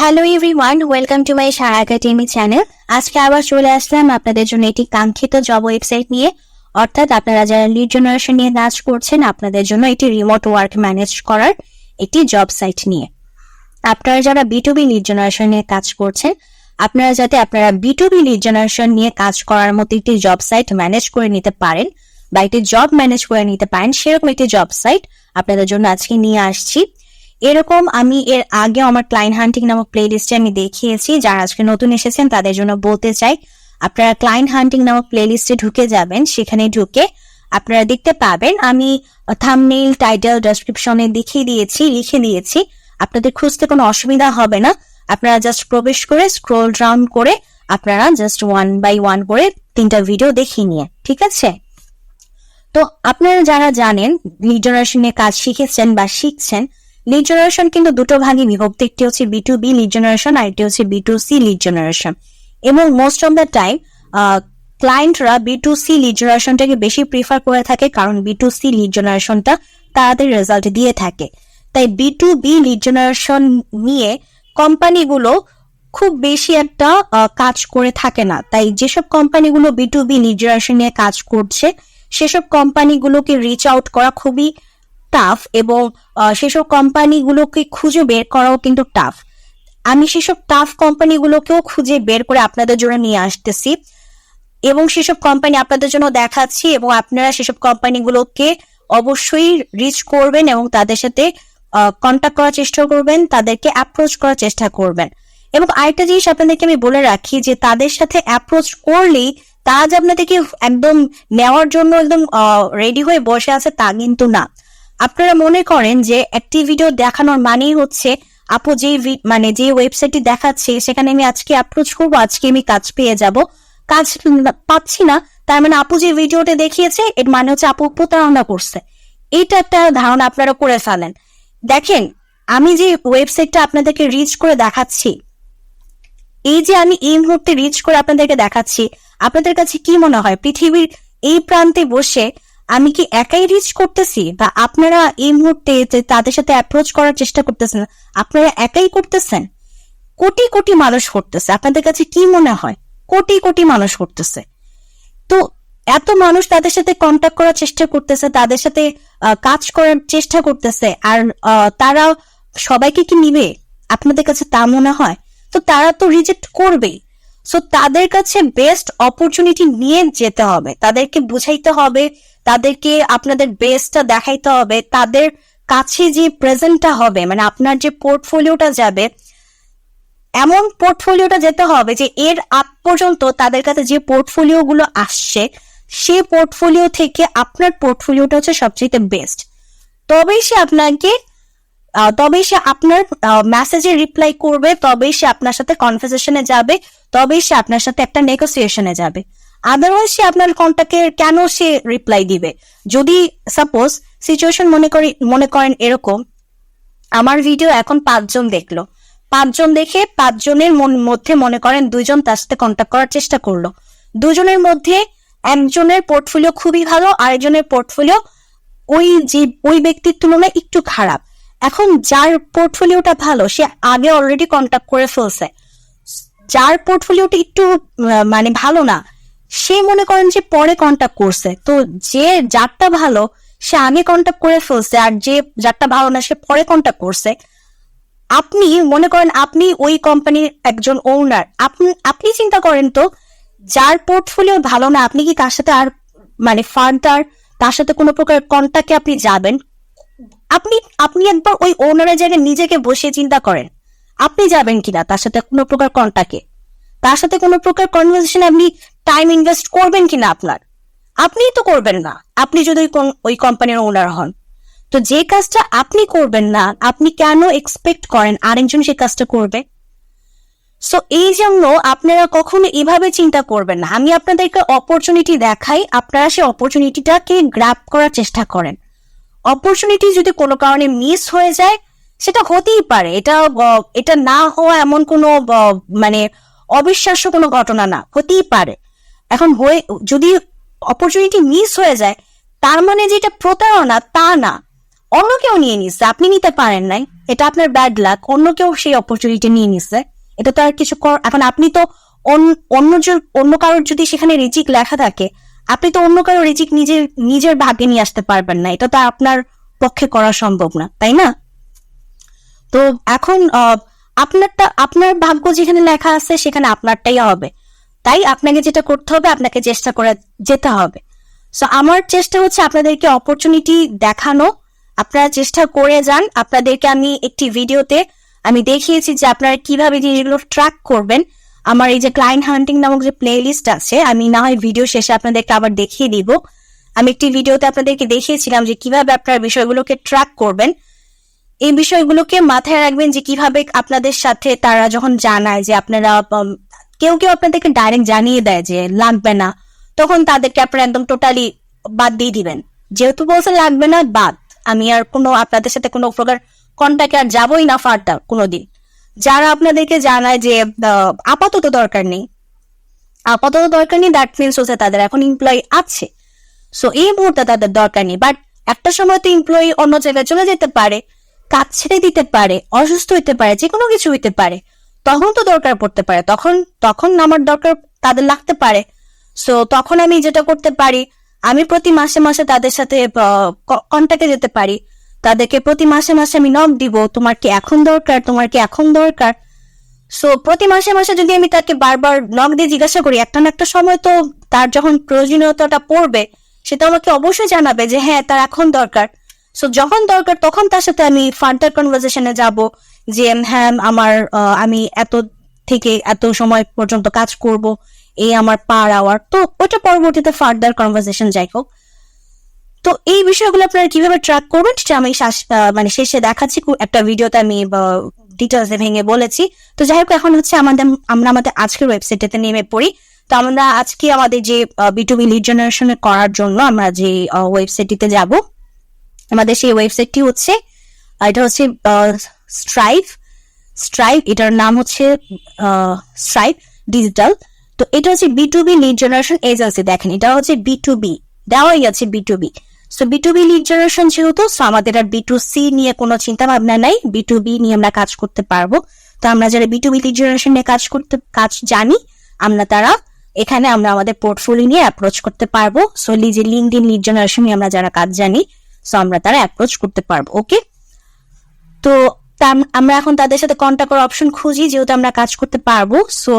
Hello everyone, welcome to my Sharah Academy channel. আজকে আবার চলে আসলাম আপনাদের জন্য একটি কাঙ্ক্ষিত জব ওয়েবসাইট নিয়ে, অর্থাৎ আপনারা যারা লিড জেনারেশন নিয়ে কাজ করছেন আপনাদের জন্য একটি রিমোট ওয়ার্ক ম্যানেজ করার একটি জব সাইট নিয়ে। আপনারা যারা B2B লিড জেনারেশন নিয়ে কাজ করছেন, আপনারা B2B লিড জেনারেশন নিয়ে কাজ করার মতো একটি জব সাইট ম্যানেজ করে নিতে পারেন বা একটি জব ম্যানেজ করে নিতে পারেন, সেরকম একটি জব সাইট আপনাদের জন্য আজকে নিয়ে আসছি। এরকম আমি এর আগে আমার ক্লায়েন্ট হান্টিং নামক প্লেলিস্টে আমি দেখিয়েছি। যারা আজকে নতুন এসেছেন তাদের জন্য বলতে চাই, আপনারা ক্লায়েন্ট হান্টিং নামক প্লেলিস্টে ঢুকে যাবেন। সেখানে ঢুকে আপনারা দেখতে পাবেন আমি থাম্বনেইল, টাইটেল, ডেসক্রিপশনে লিখে দিয়েছি। আপনাদের খুঁজতে কোনো অসুবিধা হবে না। আপনারা জাস্ট প্রবেশ করে স্ক্রল ডাউন করে আপনারা জাস্ট 1 বাই 1 করে 3টা ভিডিও দেখিয়ে নিয়ে, ঠিক আছে? তো আপনারা যারা জানেন লিড জেনারেশন নিয়ে কাজ শিখেছেন বা শিখছেন, লিড জেনারেশন কিন্তু দুটো ভাগে বিভক্ত। একটি হচ্ছে B2B লিড জেনারেশন আর একটি হচ্ছে B2C লিড জেনারেশন। এবং মোস্ট অফ দ্য টাইম ক্লায়েন্টরা B2C লিড জেনারেশনটাকে বেশি প্রিফার করে থাকে, কারণ B2C লিড জেনারেশনটা তাদের রেজাল্ট দিয়ে থাকে। তাই B2B লিড জেনারেশন নিয়ে কোম্পানিগুলো খুব বেশি একটা কাজ করে থাকে না। তাই যেসব কোম্পানিগুলো B2B লিড জেনারেশন নিয়ে কাজ করছে সেসব কোম্পানিগুলোকে রিচ আউট করা খুবই টাফ, এবং সেসব কোম্পানিগুলোকে খুঁজে বের করাও কিন্তু টাফ। আমি সেসব টাফ কোম্পানিগুলোকেও খুঁজে বের করে আপনাদের জন্য নিয়ে আসতেছি এবং সেসব কোম্পানি আপনাদের জন্য দেখাচ্ছি, এবং আপনারা সেসব কোম্পানিগুলোকে অবশ্যই রিচ করবেন এবং তাদের সাথে কন্ট্যাক্ট করার চেষ্টা করবেন, তাদেরকে অ্যাপ্রোচ করার চেষ্টা করবেন। এবং আরেকটা জিনিস আপনাদেরকে আমি বলে রাখি যে তাদের সাথে অ্যাপ্রোচ করলেই তারা যে আপনাদেরকে একদম নেওয়ার জন্য একদম রেডি হয়ে বসে আছে তা কিন্তু না। আপনারা মনে করেন যে একটি ভিডিও দেখানোর মানেই হচ্ছে আপু যে ওয়েবসাইটটি দেখাচ্ছে সেখানে আমি আজকে অ্যাপ্রোচ করবো, আজকে আমি কাজ পেয়ে যাব। কাজ পাচ্ছি না তার মানে আপু যে ভিডিওটা দেখিয়েছে এর মানে হচ্ছে আপু প্রতারণা করছে। এইটা একটা ধারণা আপনারা করে ফেলেন। দেখেন, আমি যে ওয়েবসাইটটা আপনাদেরকে রিচ করে দেখাচ্ছি, এই যে আমি এই মুহূর্তে রিচ করে আপনাদেরকে দেখাচ্ছি, আপনাদের কাছে কি মনে হয় পৃথিবীর এই প্রান্তে বসে আমি কি একাই রিচ করতেছি, বা আপনারা এই মুহূর্তে তাদের সাথে অ্যাপ্রোচ করার চেষ্টা করতেছেন আপনারা একাই করতেছেন? কোটি কোটি মানুষ করতেছে। আপনাদের কাছে কি মনে হয় কোটি কোটি মানুষ করতেছে? তো এত মানুষ তাদের সাথে কন্ট্যাক্ট করার চেষ্টা করতেছে, তাদের সাথে কাজ করার চেষ্টা করতেছে, আর তারা সবাইকে কি নিবে আপনাদের কাছে তা মনে হয়? তো তারা তো রিজেক্ট করবেই। সো তাদের কাছে বেস্ট অপরচুনিটি নিয়ে যেতে হবে, তাদেরকে বুঝাইতে হবে, তাদেরকে আপনাদের বেস্টটা দেখাইতে হবে, তাদের কাছে যে প্রেজেন্টটা হবে মানে আপনার যে পোর্টফোলিওটা যাবে, এমন পোর্টফোলিওটা যেতে হবে যে এর আগ পর্যন্ত তাদের কাছে যে পোর্টফোলিও গুলো আসছে সে পোর্টফোলিও থেকে আপনার পোর্টফোলিওটা হচ্ছে সবচেয়ে বেস্ট। তবেই সে আপনার মেসেজে রিপ্লাই করবে, তবেই সে আপনার সাথে কনভারসেশনে যাবে, তবেই সে আপনার সাথে একটা নেগোসিয়েশনে যাবে। আদারওয়াইজ সে আপনার কন্ট্যাক্টে কেন সে রিপ্লাই দিবে? যদি সাপোজ সিচুয়েশন মনে করেন এরকম, আমার ভিডিও এখন 5 জন দেখলো, 5 জন দেখে 5 জনের মধ্যে মনে করেন 2 জন তার সাথে কন্ট্যাক্ট করার চেষ্টা করলো। 2 জনের মধ্যে একজনের পোর্টফোলিও খুবই ভালো, আরেকজনের পোর্টফোলিও ওই ব্যক্তির তুলনায় একটু খারাপ। এখন যার পোর্টফোলিওটা ভালো সে আগে অলরেডি কন্ট্যাক্ট করে ফেলছে, যার পোর্টফোলিওটা একটু মানে ভালো না সে মনে করেন যে পরে কন্ট্যাক্ট করছে। তো যারটা ভালো সে আগে কন্ট্যাক্ট করে ফেলছে, আর যারটা ভালো না সে পরে কন্ট্যাক্ট করছে। আপনি মনে করেন আপনি ওই কোম্পানির একজন ওনার, আপনি চিন্তা করেন তো যার পোর্টফোলিও ভালো না আপনি কি তার সাথে আর মানে ফার্দার তার সাথে কোনো প্রকার কন্ট্যাক্টে আপনি যাবেন? আপনি একবার ওই ওনারের জায়গায় নিজেকে বসে চিন্তা করেন, আপনি যাবেন কিনা তার সাথে কোনো প্রকার কন্ট্যাক্টে, তার সাথে কোনো প্রকার কনভারসেশনে আপনি টাইম ইনভেস্ট করবেন কিনা? আপনিই তো করবেন না, আপনি যদি ওই কোম্পানির ওনার হন। তো যে কাজটা আপনি করবেন না আপনি কেন এক্সপেক্ট করেন আরেকজন সে কাজটা করবে? সো এই জন্য আপনারা কখনো এভাবে চিন্তা করবেন না। আমি আপনাদেরকে অপরচুনিটি দেখাই, আপনারা সেই অপরচুনিটিটাকে গ্র্যাব করার চেষ্টা করেন। অপরচুনিটি যদি কোনো কারণে মিস হয়ে যায় সেটা হতেই পারে, এটা না হওয়া এমন কোনো মানে অবিশ্বাস্য কোনো ঘটনা না, হতেই পারে। এখন যদি অপরচুনিটি মিস হয়ে যায় তার মানে যে এটা প্রতারণা তা না। অন্য কেউ নিয়ে নিচ্ছে, আপনি নিতে পারেন নাই, এটা আপনার ব্যাড লাক। অন্য কেউ সেই অপরচুনিটি নিয়ে নিচ্ছে, এটা তো আর কিছু এখন আপনি তো অন্য কারোর যদি সেখানে রিজিক লেখা থাকে, আপনি তো অন্য কারোর রিজিক নিজের ভাগ্যে নিয়ে আসতে পারবেন না, এটা তো আপনার পক্ষে করা সম্ভব না, তাই না? তো এখন আপনার ভাগ্য যেখানে লেখা আছে সেখানে আপনারটাই হবে, তাই আপনাকে যেটা করতে হবে, আপনাকে চেষ্টা করে যেতে হবে। সো আমার চেষ্টা হচ্ছে আপনাদেরকে অপরচুনিটি দেখানো, আপনারা চেষ্টা করে যান। আপনাদেরকে আমি একটি ভিডিওতে আমি দেখিয়েছি যে আপনারা কিভাবে জিনিসগুলো ট্র্যাক করবেন। আমার এই যে ক্লায়েন্ট হান্টিং নামক যে প্লে লিস্ট আছে, আমি না হয় ভিডিও শেষে আপনাদেরকে আবার দেখিয়ে দিব। আমি একটি ভিডিওতে আপনাদেরকে দেখিয়েছিলাম যে কিভাবে আপনারা বিষয়গুলোকে ট্র্যাক করবেন। এই বিষয়গুলোকে মাথায় রাখবেন যে কিভাবে আপনাদের সাথে তারা যখন জানায় যে আপনারা কেউ আপনাদেরকে ডাইরেক্ট জানিয়ে দেয় যে লাগবে না, তখন তাদেরকে আপনারা একদম টোটালি বাদ দিয়ে দিবেন। যেহেতু বলছে লাগবে না, বাদ, আমি আর আপনাদের সাথে কোনো প্রকার কন্ট্যাক্টে আর যাবোই না ফার্দার কোনোদিন। যারা আপনাদেরকে জানায় যে আপাতত দরকার নেই, দ্যাট মিনস হচ্ছে তাদের এখন এমপ্লয়ি আছে, সো এই মুহূর্তে তাদের দরকার নেই। বাট একটা সময় তো এমপ্লয়ি অন্য জায়গায় চলে যেতে পারে, কাজ ছেড়ে দিতে পারে, অসুস্থ হইতে পারে, যে কোনো কিছু হইতে পারে, তখন তো দরকার পড়তে পারে, তখন আমার দরকার তাদের লাগতে পারে। সো তখন আমি যেটা করতে পারি, আমি প্রতি মাসে মাসে তাদের সাথে কন্ট্যাক্টে যেতে পারি, তাদেরকে প্রতি মাসে মাসে আমি নক দিব, তোমার কি এখন দরকার। সো প্রতি মাসে মাসে যদি আমি তাকে বারবার নক দিয়ে জিজ্ঞাসা করি, একটা না একটা সময় তো তার যখন প্রয়োজনীয়তাটা পড়বে, সেটা আমাকে অবশ্যই জানাবে যে হ্যাঁ তার এখন দরকার। সো যখন দরকার তখন তার সাথে আমি ফার্দার কনভারসেশনে যাব যে হ্যাঁ আমি এত থেকে এত সময় পর্যন্ত কাজ করব, এই আমার পার আওয়ার, তো ওটা পরবর্তীতে ফার্দার কনভারসেশন যাই হোক। তো এই বিষয়গুলো আপনারা কিভাবে ট্র্যাক করবেন সেটা আমি শেষে দেখাচ্ছি, একটা ভিডিওতে আমি ডিটেলসে ভেঙে বলেছি। তো যাই হোক, এখন হচ্ছে আমরা আমাদের আজকের ওয়েবসাইটে নেমে পড়ি। তো আমরা আজকে আমাদের যে B2B লিড জেনারেশন করার জন্য আমরা যে ওয়েবসাইটটিতে যাব, আমাদের সেই ওয়েবসাইটটি হচ্ছে, এটা হচ্ছে স্ট্রাইভ, এটার নাম হচ্ছে স্ট্রাইভ ডিজিটাল। তো এটা হচ্ছে B2B লিড জেনারেশন এজেন্সি। দেখেন, এটা হচ্ছে B2B দেওয়াই আছে, B2B। So B2B lead generation যেহেতু, সো আমাদের আর B2C নিয়ে কোনো চিন্তা ভাবনা নাই, B2B নিয়ে আমরা কাজ করতে পারবো। তো আমরা যারা B2B লিড জেনারেশন নিয়ে কাজ জানি, তারা এখানে আমরা আমাদের পোর্টফোলিও নিয়ে অ্যাপ্রোচ করতে পারবো। সো যে লিঙ্কডইন লিড জেনারেশন নিয়ে আমরা যারা কাজ জানি, সো আমরা তারা অ্যাপ্রোচ করতে পারবো। ওকে, তো আমরা এখন তাদের সাথে কন্ট্যাক্ট করার অপশন খুঁজি, যেহেতু আমরা কাজ করতে পারবো। সো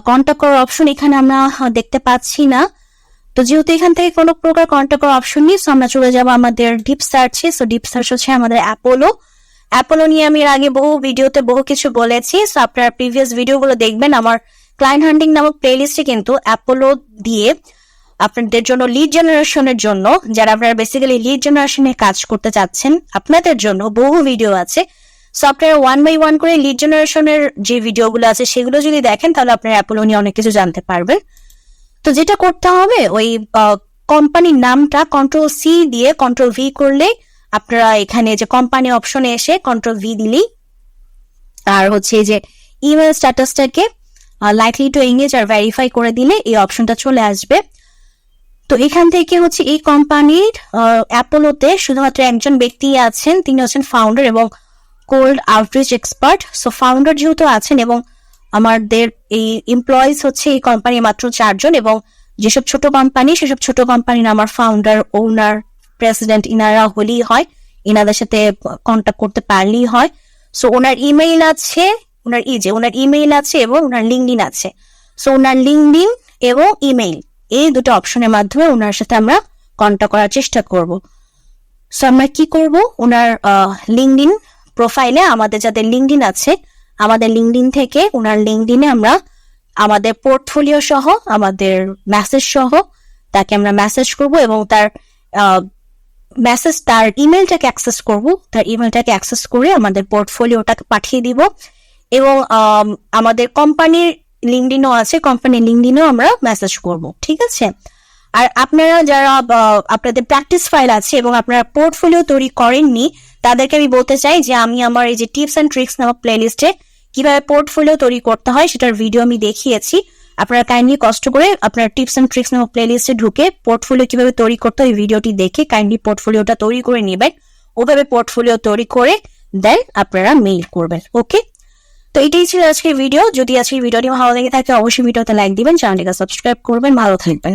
কন্ট্যাক্ট করার অপশন এখানে আমরা দেখতে পাচ্ছি না। তো যেহেতু এখান থেকে কোনো প্রকার কন্ট্যাক্ট করার অপশন নেই, সো আমরা চলে যাবো আমাদের ডিপ সার্চে। সো ডিপ সার্চ হচ্ছে আমাদের অ্যাপোলো নিয়ে আমি এর আগে বহু ভিডিওতে বহু কিছু বলেছি। সো আপনারা প্রিভিয়াস ভিডিওগুলো দেখবেন। আমার ক্লায়েন্ট হান্টিং নামক প্লেলিস্টে কিন্তু অ্যাপোলো দিয়ে আপনাদের জন্য লিড জেনারেশনের জন্য, যারা আপনারা বেসিক্যালি লিড জেনারেশনে কাজ করতে চাচ্ছেন, আপনাদের জন্য বহু ভিডিও আছে। সো আপনারা 1 by 1 করে লিড জেনারেশনের যে ভিডিওগুলো আছে সেগুলো যদি দেখেন, তাহলে আপনারা অ্যাপোলো নিয়ে অনেক কিছু জানতে পারবেন। তো যেটা করতে হবে, ওই কোম্পানির নামটা Ctrl+C দিয়ে Ctrl+V করলে আপনারা এখানে যে কোম্পানি অপশনে এসে Ctrl+V দিলেই, আর হচ্ছে যে ইমেল স্ট্যাটাসটাকে লাইকলি টু এঙ্গেজ আর ভেরিফাই করে দিলে এই অপশনটা চলে আসবে। তো এখান থেকে হচ্ছে এই কোম্পানির অ্যাপোলোতে শুধুমাত্র একজন ব্যক্তি আছেন, তিনি হচ্ছেন ফাউন্ডার এবং cold outreach expert. So founder যেহেতু আছেন এবং আমাদের এই এমপ্লয়িজ হচ্ছে এই কোম্পানি মাত্র 4 জন, এবং যেসব ছোট কোম্পানি, সেসব ছোট কোম্পানির আমার ফাউন্ডার, ওনার, প্রেসিডেন্ট ইনারা হলেই হয়, ইনাদের সাথে কন্ট্যাক্ট করতে পারলেই হয়। সো ওনার ইমেইল আছে, ওনার ইমেইল আছে এবং ওনার লিঙ্কডইন আছে। সো ওনার লিঙ্কডইন এবং ইমেইল, এই দুটো অপশনের মাধ্যমে ওনার সাথে আমরা কন্ট্যাক্ট করার চেষ্টা করব। সো আমরা কি করব, ওনার লিঙ্কডইন প্রোফাইলে, আমাদের যাদের লিঙ্কডইন আছে, আমাদের লিঙ্কডইন থেকে ওনার লিঙ্কডইনে আমরা আমাদের পোর্টফোলিও সহ, আমাদের মেসেজ সহ তাকে আমরা মেসেজ করব এবং তার ইমেলটাকে অ্যাক্সেস করব। তার ইমেলটাকে অ্যাক্সেস করে আমাদের পোর্টফোলিওটাকে পাঠিয়ে দিব। এবং আমাদের কোম্পানির লিঙ্কডইনও আছে, কোম্পানির লিঙ্কডইনেও আমরা মেসেজ করব, ঠিক আছে? আর আপনারা যারা আপনাদের প্র্যাকটিস ফাইল আছে এবং আপনারা পোর্টফোলিও তৈরি করেননি, তাদেরকে আমি বলতে চাই যে আমি আমার এই যে টিপস এন্ড ট্রিক্স নামক প্লেলিস্টে কিভাবে পোর্টফোলিও তৈরি করতে হয় সেটার ভিডিও আমি দেখিয়েছি। আপনারা কাইন্ডলি কষ্ট করে আপনার টিপস এন্ড ট্রিক্স নামক প্লেলিস্টে ঢুকে পোর্টফোলিও কিভাবে তৈরি করতে হয় ভিডিওটি দেখে কাইন্ডলি পোর্টফোলিওটা তৈরি করে নেবেন। ওভাবে পোর্টফোলিও তৈরি করে দেন আপনারা মেইল করবেন। ওকে, তো এটাই ছিল আজকের ভিডিও। যদি আজকের ভিডিওটি ভালো লেগে থাকে অবশ্যই ভিডিওতে লাইক দিবেন, চ্যানেলটিকে সাবস্ক্রাইব করবেন। ভালো থাকবেন।